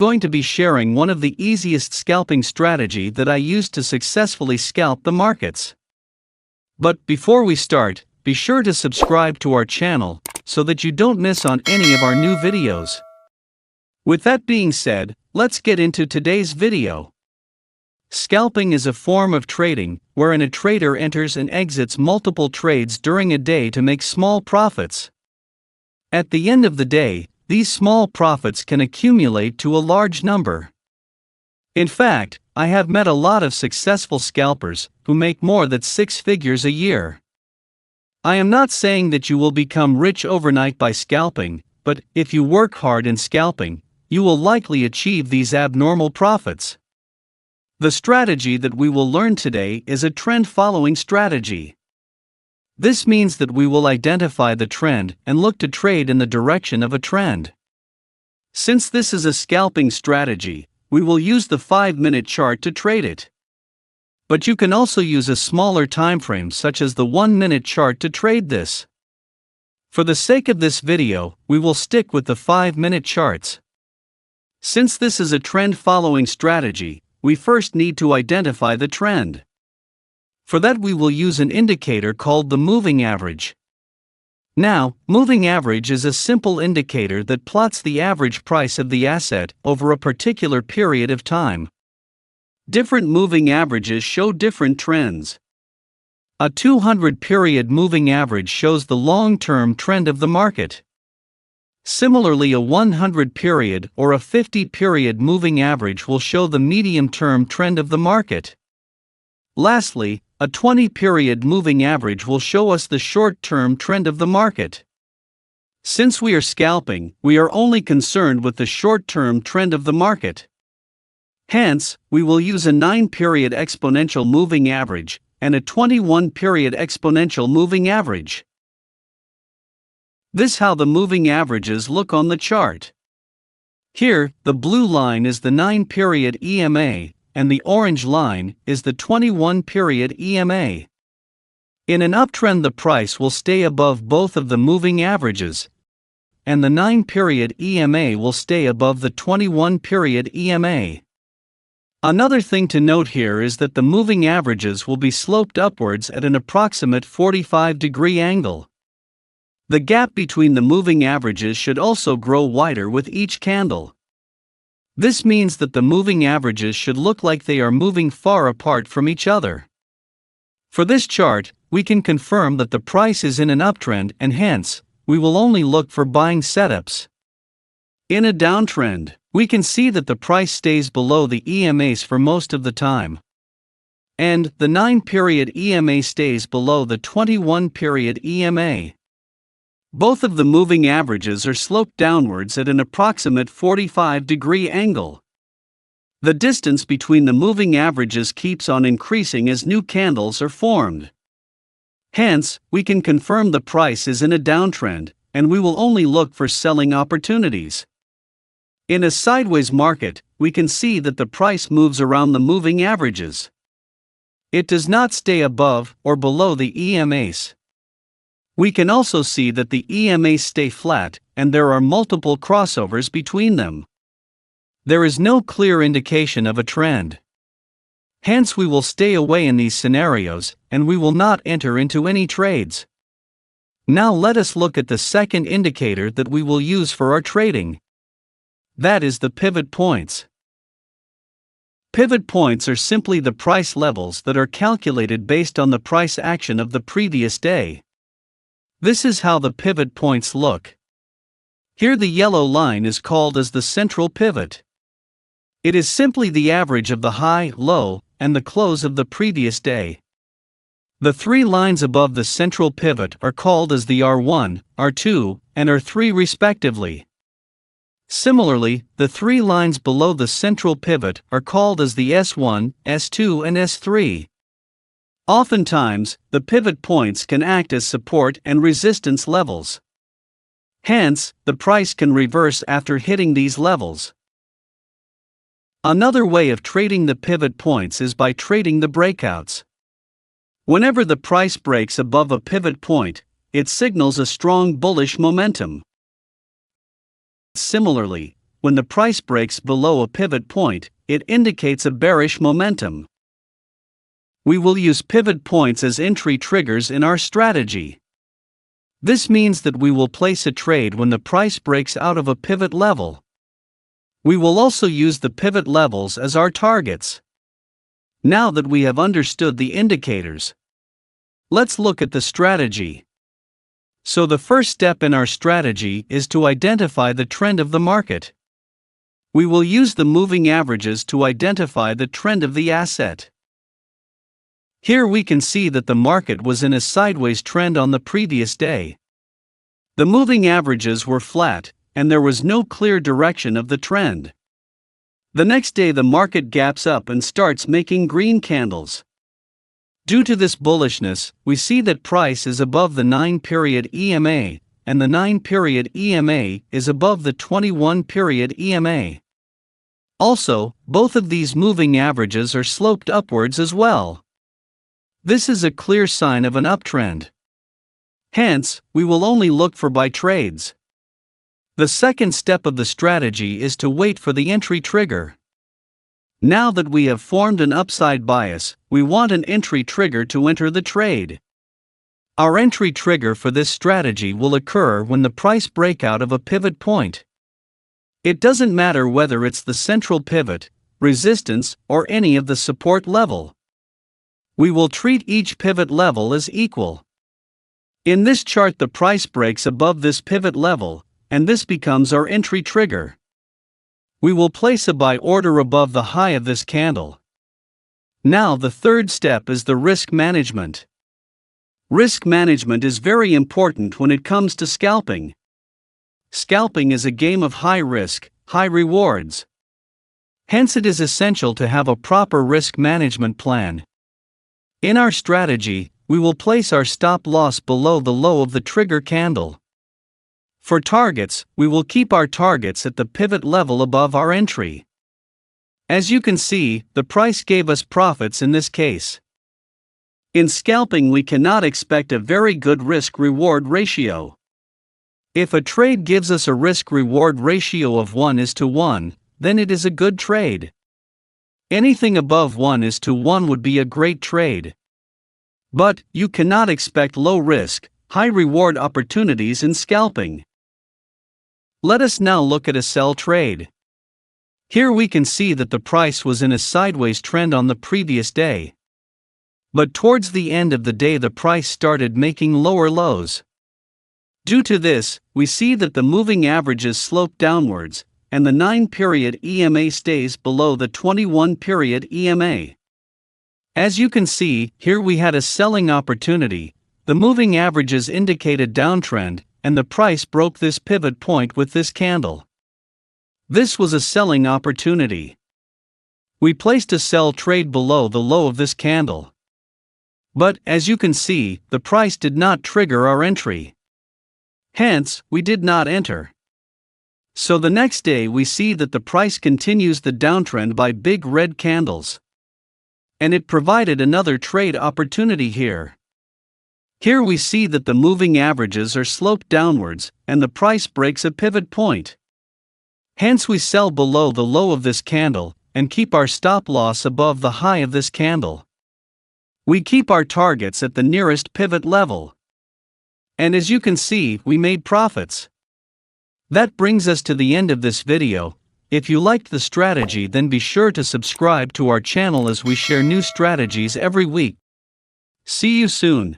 Going to be sharing one of the easiest scalping strategy that I used to successfully scalp the markets. But before we start, be sure to subscribe to our channel so that you don't miss on any of our new videos. With that being said, let's get into today's video. Scalping is a form of trading wherein a trader enters and exits multiple trades during a day to make small profits. At the end of the day, these small profits can accumulate to a large number. In fact, I have met a lot of successful scalpers who make more than 6 figures a year. I am not saying that you will become rich overnight by scalping, but if you work hard in scalping, you will likely achieve these abnormal profits. The strategy that we will learn today is a trend-following strategy. This means that we will identify the trend and look to trade in the direction of a trend. Since this is a scalping strategy, we will use the 5-minute chart to trade it. But you can also use a smaller time frame such as the 1-minute chart to trade this. For the sake of this video, we will stick with the 5-minute charts. Since this is a trend-following strategy, we first need to identify the trend. For that we will use an indicator called the moving average. Now, moving average is a simple indicator that plots the average price of the asset over a particular period of time. Different moving averages show different trends. A 200-period moving average shows the long-term trend of the market. Similarly, a 100-period or a 50-period moving average will show the medium-term trend of the market. Lastly, a 20-period moving average will show us the short-term trend of the market. Since we are scalping, we are only concerned with the short-term trend of the market. Hence, we will use a 9-period exponential moving average and a 21-period exponential moving average. This is how the moving averages look on the chart. Here, the blue line is the 9-period EMA, and the orange line is the 21-period EMA. In an uptrend, the price will stay above both of the moving averages, and the 9-period EMA will stay above the 21-period EMA. Another thing to note here is that the moving averages will be sloped upwards at an approximate 45-degree angle. The gap between the moving averages should also grow wider with each candle. This means that the moving averages should look like they are moving far apart from each other. For this chart, we can confirm that the price is in an uptrend and hence, we will only look for buying setups. In a downtrend, we can see that the price stays below the EMAs for most of the time. And the 9-period EMA stays below the 21-period EMA. Both of the moving averages are sloped downwards at an approximate 45-degree angle. The distance between the moving averages keeps on increasing as new candles are formed. Hence, we can confirm the price is in a downtrend, and we will only look for selling opportunities. In a sideways market, we can see that the price moves around the moving averages. It does not stay above or below the EMAs. We can also see that the EMAs stay flat, and there are multiple crossovers between them. There is no clear indication of a trend. Hence, we will stay away in these scenarios, and we will not enter into any trades. Now let us look at the second indicator that we will use for our trading. That is the pivot points. Pivot points are simply the price levels that are calculated based on the price action of the previous day. This is how the pivot points look. Here the yellow line is called as the central pivot. It is simply the average of the high, low, and the close of the previous day. The 3 lines above the central pivot are called as the R1, R2, and R3 respectively. Similarly, the 3 lines below the central pivot are called as the S1, S2, and S3. Oftentimes, the pivot points can act as support and resistance levels. Hence, the price can reverse after hitting these levels. Another way of trading the pivot points is by trading the breakouts. Whenever the price breaks above a pivot point, it signals a strong bullish momentum. Similarly, when the price breaks below a pivot point, it indicates a bearish momentum. We will use pivot points as entry triggers in our strategy. This means that we will place a trade when the price breaks out of a pivot level. We will also use the pivot levels as our targets. Now that we have understood the indicators, let's look at the strategy. So the first step in our strategy is to identify the trend of the market. We will use the moving averages to identify the trend of the asset. Here we can see that the market was in a sideways trend on the previous day. The moving averages were flat, and there was no clear direction of the trend. The next day the market gaps up and starts making green candles. Due to this bullishness, we see that price is above the 9-period EMA, and the 9-period EMA is above the 21-period EMA. Also, both of these moving averages are sloped upwards as well. This is a clear sign of an uptrend. Hence, we will only look for buy trades. The second step of the strategy is to wait for the entry trigger. Now that we have formed an upside bias, we want an entry trigger to enter the trade. Our entry trigger for this strategy will occur when the price breakout of a pivot point. It doesn't matter whether it's the central pivot, resistance, or any of the support level. We will treat each pivot level as equal. In this chart the price breaks above this pivot level, and this becomes our entry trigger. We will place a buy order above the high of this candle. Now the third step is the risk management. Risk management is very important when it comes to scalping. Scalping is a game of high risk, high rewards. Hence it is essential to have a proper risk management plan. In our strategy, we will place our stop loss below the low of the trigger candle. For targets, we will keep our targets at the pivot level above our entry. As you can see, the price gave us profits in this case. In scalping we cannot expect a very good risk-reward ratio. If a trade gives us a risk-reward ratio of 1:1, then it is a good trade. Anything above 1:1 would be a great trade. But, you cannot expect low risk, high reward opportunities in scalping. Let us now look at a sell trade. Here we can see that the price was in a sideways trend on the previous day. But towards the end of the day the price started making lower lows. Due to this, we see that the moving averages slope downwards, and the 9-period EMA stays below the 21-period EMA. As you can see, here we had a selling opportunity, the moving averages indicate a downtrend, and the price broke this pivot point with this candle. This was a selling opportunity. We placed a sell trade below the low of this candle. But, as you can see, the price did not trigger our entry. Hence, we did not enter. So the next day we see that the price continues the downtrend by big red candles. And it provided another trade opportunity here. Here we see that the moving averages are sloped downwards, and the price breaks a pivot point. Hence we sell below the low of this candle, and keep our stop loss above the high of this candle. We keep our targets at the nearest pivot level. And as you can see, we made profits. That brings us to the end of this video. If you liked the strategy, then be sure to subscribe to our channel as we share new strategies every week. See you soon.